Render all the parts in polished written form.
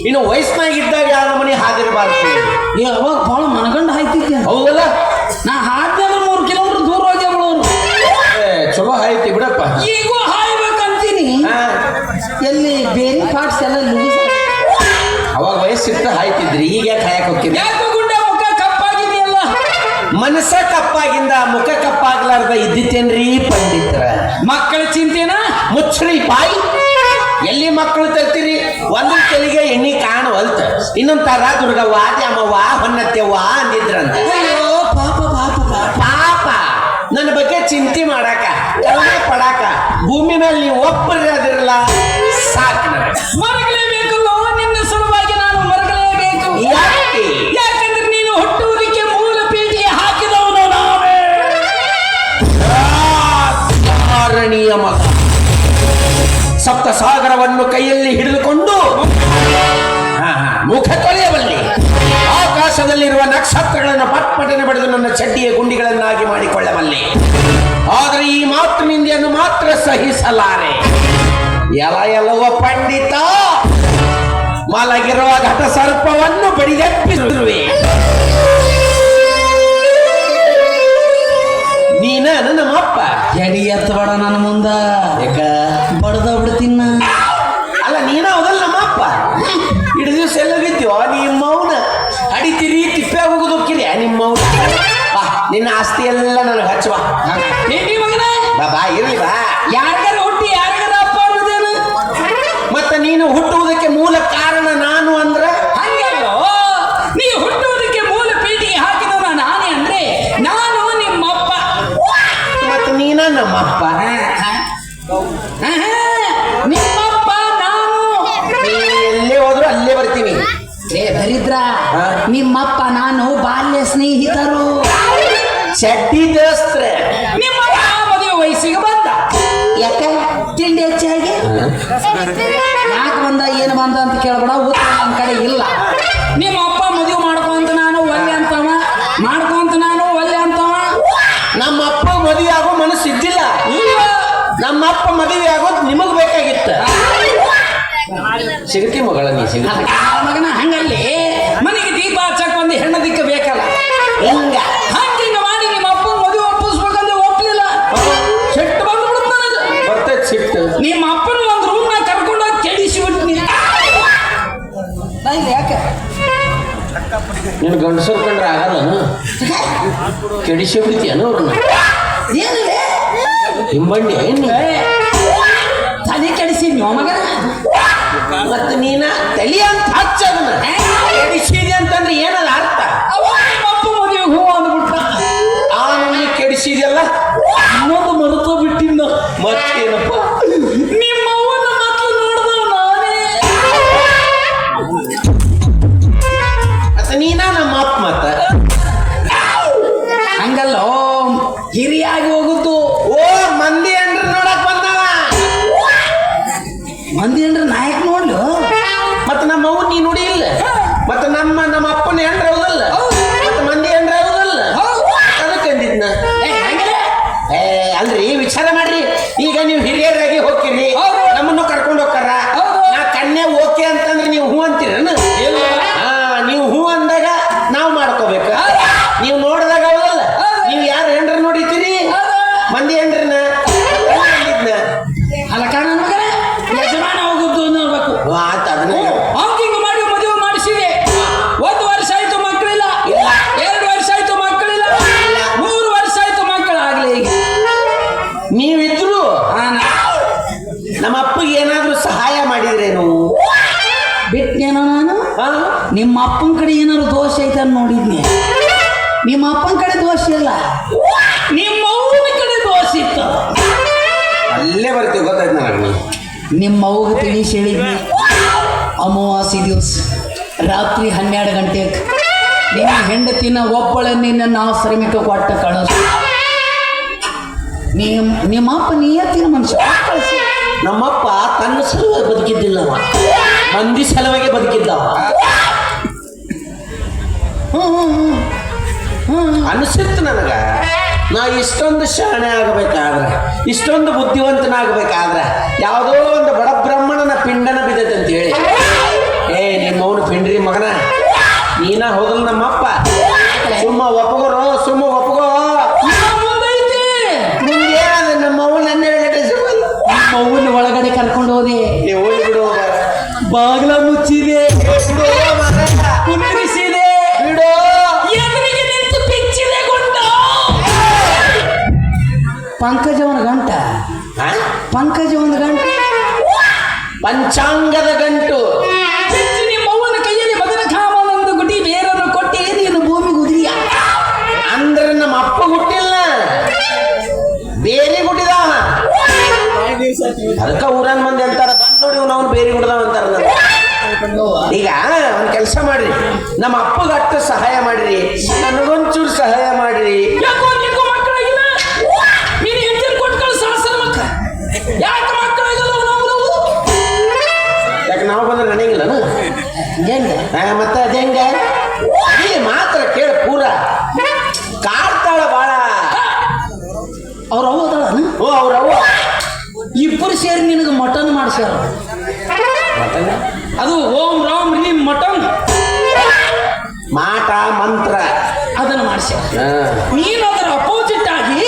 ಇನ್ನು ವಯಸ್ಸಿನಾಗಿದ್ದಾಗ ಯಾವ ಮನೆ ಹಾದಿರಬಾರ್ದು. ಅವಾಗ ಭಾಳ ಮನಗಂಡ ಹಾಯ್ತಿದ್ದೆ. ಹೌದಲ್ಲ, ನಾ ಹಾದ್ದೆ 3 ಕಿಲೋಮೀಟರ್ ದೂರ ಹೋಗಿ ಅವಳವ್ರು. ಚಲೋ ಹಾಯ್ತಿ ಬಿಡಪ್ಪ. ಈಗೂ ಹಾಯ್ಬೇಕಂತೀನಿ. ಎಲ್ಲಿ ಬೇರೆ ಪಾರ್ಟ್ಸ್ ಎಲ್ಲ ಲೂಸ್. ಅವಾಗ ವಯಸ್ಸಿತ್ತ ಹಾಯ್ತಿದ್ರಿ, ಈಗ ಯಾಕೆ ಹಾಯಕ್ ಹೋಗ್ತಿದ್ರಿ? ಯಾಕೆ ಗುಂಡೆ ಮುಖ ಕಪ್ಪಾಗಿದೆಯಲ್ಲ? ಮನಸ್ಸ ಕಪ್ಪಾಗಿಂದ ಮುಖ ಕಪ್ಪಾಗ್ಲಾರ್ದ ಇದ್ದಿತ್ತೇನ್ರಿ ಪಂಡಿತರ? ಮಕ್ಕಳ ಚಿಂತೆನ ಮುಚ್ಚ್ರಿ ಬಾಯಿ. ಎಲ್ಲಿ ಮಕ್ಕಳು ತರ್ತೀರಿ? ಒಂದು ತೆಲಿಗೆ ಎಣ್ಣಿ ಕಾಣವಲ್ತ, ಇನ್ನೊಂದ್ ತರ ದುರ್ಗವ್ವ ದ್ಯಾಮವ್ವ ಹೊನ್ನತ್ಯವ್ವ ಅಂದಿದ್ರಂತ. ಪಾಪ ನನ್ನ ಬಗ್ಗೆ ಚಿಂತೆ ಮಾಡಾಕ ಕಲ್ಲೆ ಪಡಾಕ ಭೂಮಿ ಮೇಲೆ ನೀವು ಒಬ್ಬರಿರಲ್ಲ ಸಾಕು. ಮರಗಲೇಬೇಕು ನಿನ್ನ ಸಲುವಾಗಿ ನಾನು ಮರಗಲೇಬೇಕು. ಯಾಕಂದ್ರೆ ನೀನು ಹುಟ್ಟುವುದಕ್ಕೆ ಮೂಲ ಪೀಠಿಗೆ ಹಾಕಿದವನು ನಾವೇ. ಕಾರಣೀಯ ಮಗ ಸಪ್ತ ಸಾಗರವನ್ನು ಕೈಯಲ್ಲಿ ಹಿಡಿದುಕೊಂಡು ಮುಖ ತೊಳೆಯಬಲ್ಲಿ ಆಕಾಶದಲ್ಲಿರುವ ನಕ್ಷತ್ರಗಳನ್ನು ಪಟ್ಪಟನೆ ಬಡಿದು ನನ್ನ ಚಡ್ಡಿಯ ಗುಂಡಿಗಳನ್ನಾಗಿ ಮಾಡಿಕೊಳ್ಳಬಲ್ಲೆ. ಆದರೆ ಈ ಮಾತು ನಿಂದೆಯನ್ನು ಮಾತ್ರ ಸಹಿಸಲಾರೆ. ಎಲ್ಲವ ಪಂಡಿತ, ಮಲಗಿರುವ ಘಟ ಸರ್ಪವನ್ನು ಬಡಿದೆಪ್ಪಿರುವೆ. ನೀನ ನಮ್ಮಪ್ಪ ಎಡಿ ಎತ್ತಬೇಡ ನನ್ನ ಮುಂದ, ಬಡ್ದ ಬಿಡ್ತೀನ. ಅಲ್ಲ ನೀನ ಹೌದಲ್ಲ ನಮ್ಮಪ್ಪ. ಇಡೀ ದಿವಸ ಎಲ್ಲ ಬಿದ್ದೋ ನಿಮ್ಮ ಮೌನ ಅಡಿತೀರಿ, ತಿಪ್ಪೆ ಹೋಗೋದಕ್ಕಿರಿ ನಿಮ್ಮ ಮೌನ. ಬಾ, ನಿನ್ನ ಆಸ್ತಿ ಎಲ್ಲ ನನಗೆ ಹಚ್ಚುವ. ಬಾ ಇರ್ಲಿ ಬಾ. ಯಾರಿಗಾರ ಹುಟ್ಟಿ ಯಾರಿಗಾರ ಅಪ್ಪ ಅನ್ನೋದೇನು? ಮತ್ತೆ ನೀನು ಹುಟ್ಟುವುದಕ್ಕೆ ಮೂಲ ಕಾರಣ ನಾನು ಅಂದ್ರ ಹಂಗಲ್ಲೋ. ನೀವು ಹುಟ್ಟುವುದಕ್ಕೆ ಮೂಲ ಪೀಠಿಗೆ ಹಾಕಿದವ ನಾನೇ ಅಂದ್ರೆ ನಾನು ನಿಮ್ಮಪ್ಪ. ಮತ್ತೆ ನೀನ ನಮ್ಮಪ್ಪ. ನಿಮ್ಮಪ್ಪ ನಾನು. ಎಲ್ಲೇ ಹೋದ್ರು ಅಲ್ಲೇ ಬರ್ತೀವಿ. ದರಿದ್ರ, ನಿಮ್ಮಪ್ಪ ನಾನು ಬಾಲ್ಯ ಸ್ನೇಹಿತರು, ಚಡ್ಡಿ ದೋಸ್ತ್ರ. ನಿಮ್ಮ ಮದುವೆ ವಯಸ್ಸಿಗೆ ಬಂದ. ಯಾಕೆ ತಿಂಡಿ ಹೆಚ್ಚಾಗಿ? ಯಾಕೆ ಬಂದ ಏನು ಬಂದ ಅಂತ ಕೇಳ್ಬೇಡ, ಉತ್ತರ ನನ್ನ ಕಡೆ ಇಲ್ಲ. ನಿಮ್ಮ ಅಪ್ಪ ಮದುವೆ ಮಾಡ್ಕೊಂತ ನಾನು ಒಲ್ಲೆ ಅಂತವ, ಮಾಡ್ಕೊಂತ ನಾನು ಒಲ್ಲೆ ಅಂತವ. ನಮ್ಮಪ್ಪ ಮದುವೆ ಆಗೋ ಮನಸ್ಸು ಇದ್ದಿಲ್ಲ. ನಮ್ಮಪ್ಪ ಮದುವೆ ಆಗೋದು ನಿಮಗ್ ಬೇಕಾಗಿತ್ತ. ಸಿಗತಿ ಮಗಳ ನೀ ಸಿಗತಿ ಮಗನ. ಹಂಗಲ್ಲಿ ಮನೆಗೆ ದೀಪ ಹಚ್ಚಕ್ ಒಂದು ಹೆಣ್ಣು ದಿಕ್ಕ ಬೇಕಲ್ಲ. ಹಿಂಗ ಹಂಗ ಮಾಡಿ ನಿಮ್ಮ ಅಪ್ಪ ಮದುವೆ ಒಪ್ಪಿಸ್ಬೇಕಂದ್ರೆ ಒಪ್ಪಲಿಲ್ಲ. ಸಿಟ್ಟು ಬಂದು ಬಿಡುತ್ತ ನನಗೆ. ಬರ್ತೈತಿ ಸಿಟ್ಟು. ನಿಮ್ಮ ಅಪ್ಪನ ಒಂದು ರೂಮ್ನಾಗ ಕರ್ಕೊಂಡೋಗಿ ಕೆಡಿಸಿ ಬಿಡ್ತೀನಿ. ಯಾಕೆ ನೀನು ಗಂಡಸರು ಕಂಡ್ರೆ ಆಗಲ್ಲ, ಕೆಡಿಸಿ ಬಿಡ್ತೀಯನ ಅವ್ರನ್ನ. ಏನಿದೆ ಹಿಂಬಂಡಿ ತಲೆ ಕೆಡಿಸಿ ನೀವು ಮಗನ. ಮತ್ತೆ ನೀನ ತಲಿ ಅಂತ ಹಚ್ಚದನ್ನ ಕೆಡಿಸಿದೆ ಅಂತಂದ್ರೆ ಏನದ ಅರ್ಥ? ಅಪ್ಪ ಮದುವೆ ಹೂ ಅಂದ್ಬಿಟ್ಟ. ಆ ಕೆಡಿಸಿದೆಲ್ಲ ಇನ್ನೊಂದು ಮರುತೋ ಬಿಟ್ಟಿದ್ದ. ಮತ್ತೇನಪ್ಪ? ನಿಮ್ಮ ಅವ್ವನ ಮಕ್ಕಳು ನೋಡ್ದವ್ ನಾನೇ. ಮತ್ತೆ ನೀನ ನಮ್ಮ ಅಪ್ಪ. ಮತ್ತ ಹಂಗಲ್ಲೋ, ಹಿರಿಯಾಗಿ ಹೋಗುದು. ಓ ಮಂದಿ ಅಂದ್ರ ನೋಡಕ್ ಬಂದವ. ಮಂದಿ ಅಂದ್ರೆ ನಾಯಕ ನೋಡ್ಲು. ಮತ್ತ ನಮ್ಮ ಅವ್ವ ನೀ ನೋಡಿ ಇಲ್ಲ. ಮತ್ತೆ ನಮ್ಮ ಅಪ್ಪನ ಹೆಂಡ್ರ ಹೌದಲ್ಲ, ಮತ್ತೆ ಮಂದಿ ಹೆಂಡ್ರ ಹೌದಲ್ಲ. ಅದಕ್ಕೆ ಅಂದಿದ್ನ. ಅಲ್ರಿ ವಿಚಾರ ಮಾಡ್ರಿ. ಈಗ ನೀವು ಹಿರಿಯರಾಗಿ ಹೋಗ್ತೀರಿ, ನಮ್ಮನ್ನು ಕರ್ಕೊಂಡು ಹೋಗ್ತಾರ. ನಾ ಕನ್ಯೆ ಓಕೆ ಅಂತಂದ್ರೆ ನೀವು ಹೂ ಅಂತೀರ? ನೀವು ಹೂ ಅಂದಾಗ ನಾವು ಮಾಡ್ಕೋಬೇಕ. ನೀವು ನೋಡಿದಾಗ ಹೌದಲ್ಲ, ನೀವು ಯಾರು ಹೆಂಡ್ರ ನೋಡಿತೀರಿ? ಮಂದಿ ಹೆಂಡ್ರನ ಅಂದಿದ್ನ. ಅಲ್ಲ ಕಾರಣ ಮಗನ ಯಜಮಾನ ಹೋಗುದು ನೋಡ್ಬೇಕು. ಅದನ್ನ ಹಿಂಗ ಮಾಡಿ ಮದುವೆ ಮಾಡಿಸಿದೆ. 1 ವರ್ಷ ಆಯ್ತು ಮಕ್ಕಳಿಲ್ಲ, 2 ವರ್ಷ ಆಯ್ತು ಮಕ್ಕಳಿಲ್ಲ, 3 ವರ್ಷ ಆಯ್ತು ಮಕ್ಕಳಾಗ್ಲಿ. ಈಗ ನೀವಿದ್ರು ನಮ್ಮ ಅಪ್ಪಗೆ ಏನಾದ್ರೂ ಸಹಾಯ ಮಾಡಿದ್ರೇನು? ಬಿಟ್ಟೇನೋ ನಾನು. ನಿಮ್ಮ ಅಪ್ಪನ ಕಡೆ ಏನಾದ್ರು ದೋಷ ಐತೆ ಅಂತ ನೋಡಿದ್ನಿ. ನಿಮ್ಮ ಅಪ್ಪನ ಕಡೆ ದೋಷ ಇಲ್ಲ, ನಿಮ್ಮ ಅವ್ವನ ಕಡೆ ದೋಷ ಇತ್ತು. ಅಲ್ಲೇ ಬರ್ತೀವಿ ಗೊತ್ತಾಯ್ತು ನನಗೆ. ನಿಮ್ಮ ಅವ್ಗೆ ತಿಳಿಸಿ ಹೇಳಿದ್ನಿ, ಅಮಾವಾಸ್ಯೆ ದಿವಸ ರಾತ್ರಿ 12 ಗಂಟೆಗೆ ನಿನ್ನ ಹೆಂಡತಿನ ಒಬ್ಬಳೆ ನಿನ್ನ ಆಶ್ರಮಕ್ಕೆ ಕೊಟ್ಟ ಕಳಿಸು. ನಿಮ್ಮ ಅಪ್ಪ ನಿಯತ್ತಿನ ಮನುಷ್ಯ. ನಮ್ಮಪ್ಪ ತನ್ನ ಸಲುವಾಗಿ ಬದುಕಿದ್ದಿಲ್ಲವ, ಮಂದಿ ಸಲುವಾಗಿ ಬದುಕಿದ್ದವ. ಅನಿಸಿತ್ತು ನನಗ, ನಾ ಇಷ್ಟೊಂದು ಶಾಣೆ ಆಗಬೇಕಾದ್ರೆ, ಇಷ್ಟೊಂದು ಬುದ್ಧಿವಂತನಾಗಬೇಕಾದ್ರೆ ಯಾವುದೋ ಒಂದು ಬಡ ಬ್ರಾಹ್ಮಣನ ಪಿಂಡನ ಬಿದ್ದೈತೆ ಅಂತ ಹೇಳಿ, ನಿಮ್ಮವನು ಪಿಂಡ್ರಿ ಮಗನ, ನೀನ ಹೋಗಲ್ ನಮ್ಮಪ್ಪ, ಸುಮ್ಮ ಒಪ್ಪಗೋರು, ಸುಮ್ಮ ಒಪ್ಪಗೋ. ಮುಂದೇನದ ನಮ್ಮವ್ವ ನನ್ನ ನಮ್ಮವ್ವನ ಒಳಗಡೆ ಕರ್ಕೊಂಡು ಹೋದೆ, ಹೋಗಿ ಬಿಡು, ಬಾಗಿಲ ಮುಚ್ಚಿದೆ, ಕುಂದಿರಿಸಿದೆ, ಬಿಡು, ಎದುರಿಗೆ ನಿಂತು ಬಿಚ್ಚಿದೆ ಗುಂಡ. ಪಂಕಜವನ ಗಂಟ, ಪಂಕಜವನ ಗಂಟ, ಪಂಚಾಂಗದ ಗಂಟು. ನಿಮ್ಮವ್ವನ ಕೈಯಲ್ಲಿ ಬದನ ಕಾಮನೊಂದು ಗುಡಿ ಬೇರನ್ನು ಕೊಟ್ಟೆ ನೀನು ಭೂಮಿ ಗುದಿಯ. ಅಂದ್ರೆ ನಮ್ಮ ಅಪ್ಪ ಹುಟ್ಟಿಲ್ಲ, ಬೇರೆ ಹುಟ್ಟಿದ. ಅದಕ್ಕ ಊರನ್ ಮಂದಿ ಅಂತಾರ, ಬಂದ್ ನೋಡಿ ಅವ್ನು ಬೇರೆ ಹುಡ್ದಾವ ಅಂತಾರ. ಈಗ ಒಂದ್ ಕೆಲಸ ಮಾಡ್ರಿ, ನಮ್ಮ ಅಪ್ಪಗ ಅಷ್ಟು ಸಹಾಯ ಮಾಡ್ರಿ, ನನಗೊಂಚೂರು ಸಹಾಯ ಮಾಡ್ರಿ. ಯಾಕೆ ನಾವು ಬಂದ್ರೆ ನನಗಿಲ್ಲ ಮತ್ತೆ ಅದೇಂಗ ಮಾತ್ರ ಕೇಳ ಪೂರ ಕಾಡ್ತಾಳ ಬಾಳ. ಅವ್ರ ಅವ್ವ ಅದಾಳ? ಓ ಅವ್ರ ಅವ್ವ ಇಬ್ಬರು ಸೇರಿ ನಿನಗೆ ಮಟನ್ ಮಾಡಿಸ್ಯಾರ. ಅದು ಓಂ ರಾಮ್ ರೀಂ ಮಟನ್ ಮಾಟ ಮಂತ್ರ ಅದನ್ನು ಮಾಡಿಸ್ಯಾರ. ನೀನು ಅದರ ಅಪೋಸಿಟ್ ಆಗಿ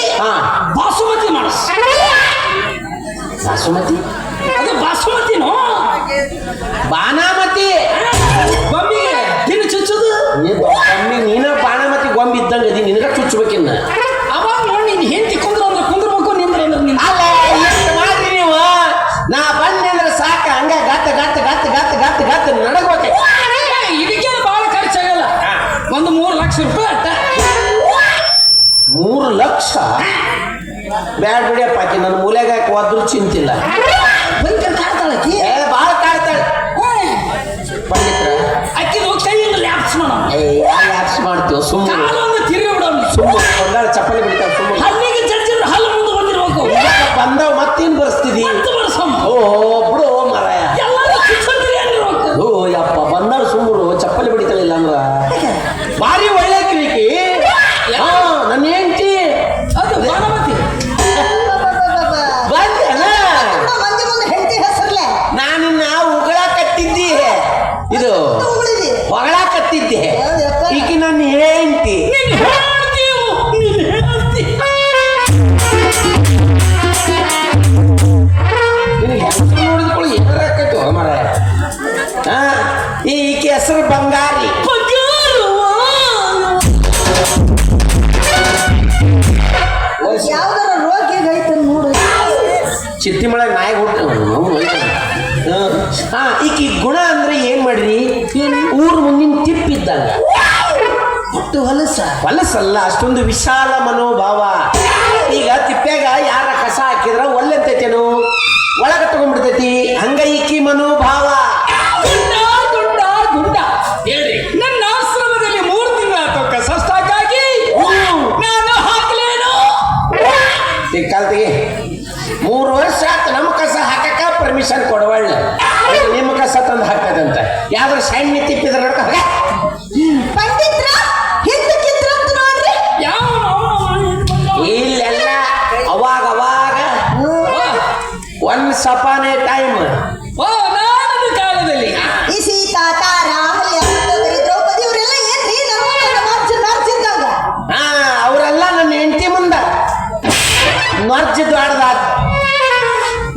ಬಾಸುಮತಿ ಮಾಡಿಸ್. ಬಾಸುಮತಿ ಅದು ಬಾಸುಮತಿನೋ ಬಾನಾಮತಿ ಗೊಂಬಿಗೆ ತಿನ್ನು ಚುಚ್ಚುದು. ನೀನ ಬಾಣಮತಿ ಗೊಂಬಿ ಇದ್ದಂಗ ಅದಿ, ನಿನಗ ಚುಚ್ಚಬೇಕಿನ್ನ. ಅವಾಗ ನೋಡಿ ನೀನು ಹೆಂಡತಿ ಕುಂದ್ರ ಅಂದ್ರೆ ಕುಂದ್ರಬೇಕು, ನಿಂದ್ರ ಅಂದ್ರೆ ನಿಂದ. ಅಲ್ಲ ಎಷ್ಟು ಮಾಡ್ರಿ ನೀವು, ನಾ ಬಂದೆ ಅಂದ್ರೆ ಸಾಕ, ಹಂಗ ಗತ್ತ ಗತ್ತ ಗತ್ತ ಗತ್ತ ಗತ್ತ ಗತ್ತ ನಡಗ್ಬೇಕೆ. ಇದಕ್ಕೆ ಭಾಳ ಖರ್ಚಾಗಲ್ಲ, ಒಂದು 3 ಲಕ್ಷ ರೂಪಾಯಿ ಅಟ್ಟ. 3 ಲಕ್ಷ ಬ್ಯಾಡ್ ಬಿಡಿಯಪ್ಪ, ಆಕಿ ನನ್ನ ಮೂಲೆಗ ಹೋದ್ರು ಚಿಂತಿಲ್ಲ. ಭಯಂಕರ ಕಾಡ್ತಾಳಕಿ, ಭಾಳ ಕಾಡ್ತಾಳೆ. ಪಂಡಿತ್ರ ಅಕ್ಕಿದು ಕೈಯಿಂದ ಲ್ಯಾಪ್ಸ್ ಮಾಡೋಣ, ಲ್ಯಾಪ್ಸ್ ಮಾಡ್ತೀವಿ ಸುಮ್ಮನೆ, ತಿರುಗಿ ಬಿಡೋಣ, ಸುಮ್ಮನೆ ಬಂಗಾಳ ಚಪ್ಪಲಿ ಬಿಡ್ತಾವೆ ಸುಮ್ಮನೆ. ಹಲ್ಲಿಗೆ ಜಡ್ಜಿದ್ರೆ ಹಲ್ಲು ಮುಂದೆ ಬಂದಿರ್ಬೇಕು, ಬಂದವ್ ಮತ್ತೇನು ಬರ್ಸ್ತಿದಿ? ಓ ಬಿಡು ಮಾರಾಯ, ಓ ಯಪ್ಪ ಬಂದವ್ ಸುಮ್ಮರು ಚಪ್ಪಲಿ ಬಿಡಿತಲಿಲ್ಲ ಅಂದ್ರ ಭಾರಿ ಒಳ್ಳೆ ಕಿರಿಕಿ. ನನ್ನ ಹೆಂಡತಿ ಅದು ಬಾಣಮತಿ. ನಾನಿನ್ನ ಉಗಳಾಕತ್ತಿದ್ದಿ, ಇದು ಹೊಗಳಾಕತ್ತಿದ್ದೆ. ಈಕಿ ನನ್ನ ಹೆಂಡತಿ. ನೋಡಿದ್ಕೊಳ್ಳಿ ಏನಾರಾಕೈತು ಮಾರಾಯ. ಈಕೆ ಹೆಸರು ಬಂಗಾರಿ. ಯಾವ್ದಾರ ರೋಗ ಹೇಗೈತೆ ನೋಡು, ಚಿತ್ತಿ ಮಳೆಗೆ ನಾಯಿಗೆ ಈಕಿ ಗುಣ ಅಂದ್ರೆ ಏನ್ ಮಾಡ್ರಿ, ಊರ್ ಮುಂದಿನ ತಿಪ್ಪಿದ್ದಂಗ. ಹೊಲಸಲ್ಲ, ಅಷ್ಟೊಂದು ವಿಶಾಲ ಮನೋಭಾವ. ಈಗ ತಿಪ್ಪ್ಯಾಗ ಯಾರ ಕಸ ಹಾಕಿದ್ರ ಒಲ್ಲೆಂತೈತೇನು, ಒಳಗ ತಗೊಂಡ್ಬಿಡ್ತೈತಿ, ಹಂಗ ಈಕಿ ಮನೋಭಾವ. ಹೇಳ್ರಿ, ನನ್ನ ಆಶ್ರಮದಲ್ಲಿ 3 ತಿಂಗಳ ಕಸ ಸ್ಟಾಕಾಗಿ ನಾನು ಹಾಕ್ಲೇನು. ಕಾಲ್ತಿಗೆ 3 ವರ್ಷ ಆಯ್ತು ನಮ್ಮ ಕಸ ಹಾಕಕ್ಕ ಪರ್ಮಿಷನ್ ಕೊಡವಳ್ಳ, ನಿಮ್ಮ ಕಸ ತಂದು ಹಾಕದಂತ. ಯಾವ್ದ್ರ ಸಣ್ಣ ತಿಪ್ಪಿದ್ರ ನೋಡ್ಕ ಇಲ್ಲೆಲ್ಲ ಅವಾಗ ಒನ್ಸ್ ಅಪಾನ್ ಎ ಟೈಮ್ ನನ್ನ ಕಾಲದಲ್ಲಿ ಈ ಸೀತಾ ತಾರ ದ್ರೌಪದಿ ಅವರೆಲ್ಲ ಏನ್ರಿ ನರ್ಸಿದ್ದಾಗ ಅವರೆಲ್ಲ ನನ್ನ ಹೆಂಡತಿ ಮುಂದ ನರ್ಜಿದ್ದು ಆಡ್ದ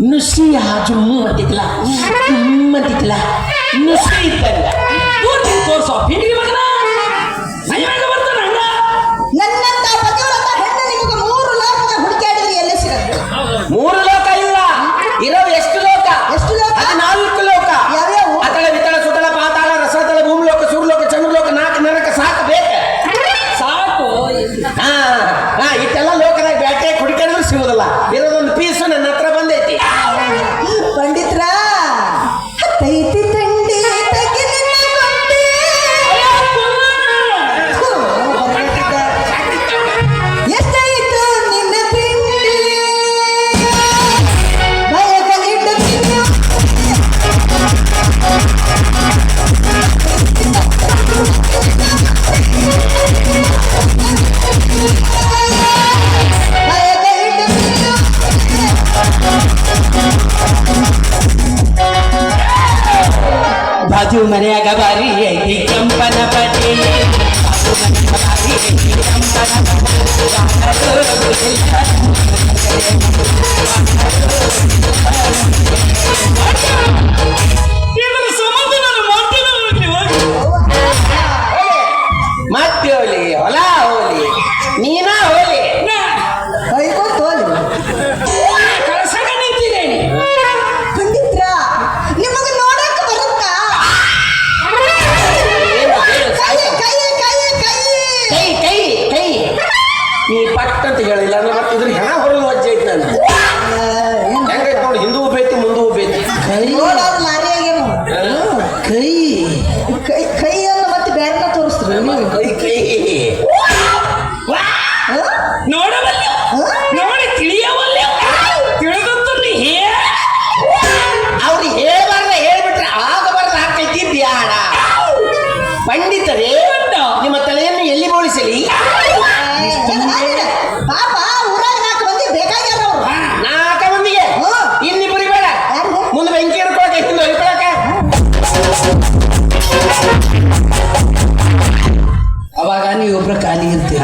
ನುಸಿ ಜುಮ್ಮು ಅಂತಿದ್ಲ, ನುಸಿ ಇದ್ದಂಗ ತೋರ್ಸೋ ಪಿಂಡಿ ಮಗನ ಬರ್ತಾನ. ನನ್ನಂತ ಪತಿವ್ರತ ಹೆಣ್ಣು ನಿಮಗೆ 3 ಲೋಕದ ಹುಡುಕಾಡಿದ್ರೆ ಎಲ್ಲಿ ಸಿಗುತ್ತೆ? 3 ಲೋಕ ಇಲ್ಲ, ಇರೋ ಎಷ್ಟು ಲೋಕ? 14 ಲೋಕ. ಯಾವ್ಯಾವು? ಅತಳ ವಿತಳ ಸುತಳ ಪಾತಾಳ ರಸತಳ ಭೂಮಿ ಲೋಕ ಸೂರ್ಲೋಕ ಚಂದ್ರಲೋಕ 4 ನರಕ ಸಾಕು ಬೇಕ. ಸಾಕು ಹಾ ಹಾ ಇಷ್ಟೆಲ್ಲ ಲೋಕದಾಗ ಬ್ಯಾಟೆ ಕುಡಿಕೊಂಡ್ರು ಸಿಗುದಿಲ್ಲ ಇರೋದೊಂದು ಪೀಸು ನನ್ನ ಹತ್ರ ಬಂದೈತಿ ಪಂಡಿತ್ರ ಹತ್ತೈತಿ ತಂಡಿ ತಗಿಲಿಕೊಂಡೆ. ಎಷ್ಟಾಯಿತು ನಿನ್ನ ತಿಂಡಿ ಬಯಕಲಿಟ್ಟು ತಿನ್ನು. ಬಯಕಲಿಟ್ಟು ತಿನ್ನು. ಬಾಜು ಮನೆಯಾಗ ಬಾರಿ ಐತಿ ಕೆಂಪನ ಪಟ್ಟಿ ಮತ್ತೆ ಹೋಲಿ ಹೊಲ ಹೋಲಿ ನೀನ ಹೋಲಿ ಕೈಗೊಂದು ತೋಲಿ. ಕಳಸಕ ನಿಂತಿದ್ದೇನೆ ಪಂಡಿತ್ರ ನಿಮಗೆ ನೋಡಕ್ ಬರುತ್ತಾ? ಕೈ ಕೈ ಕೈ ಕೈ ಕೈ ಕೈ ಕೈ ನೀ ಪಟ್ ಅಂತ ಹೇಳಿಲ್ಲ ಅಂದ್ರೆ ಮತ್ತೆ ಇದ್ರ ಹೆಣ ಹೊರಗೆ ವಜ್ಜೆ ಐತಿ ನಾನು ಹೆಂಗೈತಿ ನೋಡಿ ಹಿಂದೂ ಬೇತಿ ಮುಂದೂ ಬೇತಿ ನೋಡೋದು ಲಾರಿಯಾಗೇನು ಕೈ ಕೈ ಕೈಯನ್ನು ಮತ್ತೆ ಬೇರೆ ತೋರಿಸ್ತೀರಿ ನೀವು? ಕೈ ಕೈ ನೋಡವಲ್ಲ ನೋಡಿ ತಿಳಿಯವಲ್ಲ ತಿಳಿದತ್ತು ನೀ ಅವ್ರಿಗೆ ಹೇಳ್ಬಾರ್ದ ಹೇಳ್ಬಿಟ್ರೆ ಆಗಬಾರ್ದು ಹಾಕೈತಿ ಬ್ಯಾಡ ಪಂಡಿತರೇ ನಿಮ್ಮ ತಲೆಯನ್ನು ಎಲ್ಲಿ ಬೋಳಿಸಲಿ ಪಾಪ ಊರಾಗ 4 ಮಂದಿ ಬೇಕಾಗ್ಯಾರ ಅವ್ರು. 4 ಮಂದಿಗೆ ಇನ್ನಿಬ್ಬರಿಗೆ ಬೇಡ ಯಾರಿಗೆ? ಮುಂದೆ ಬೆಂಕಿ ಹಿಡ್ಕೊಳಕ ಹಿಂದೆ ಹೊಯ್ಕೊಳಕ ಅವಾಗ ನೀವೊಬ್ರು ಖಾಲಿ ಇರ್ತೀರ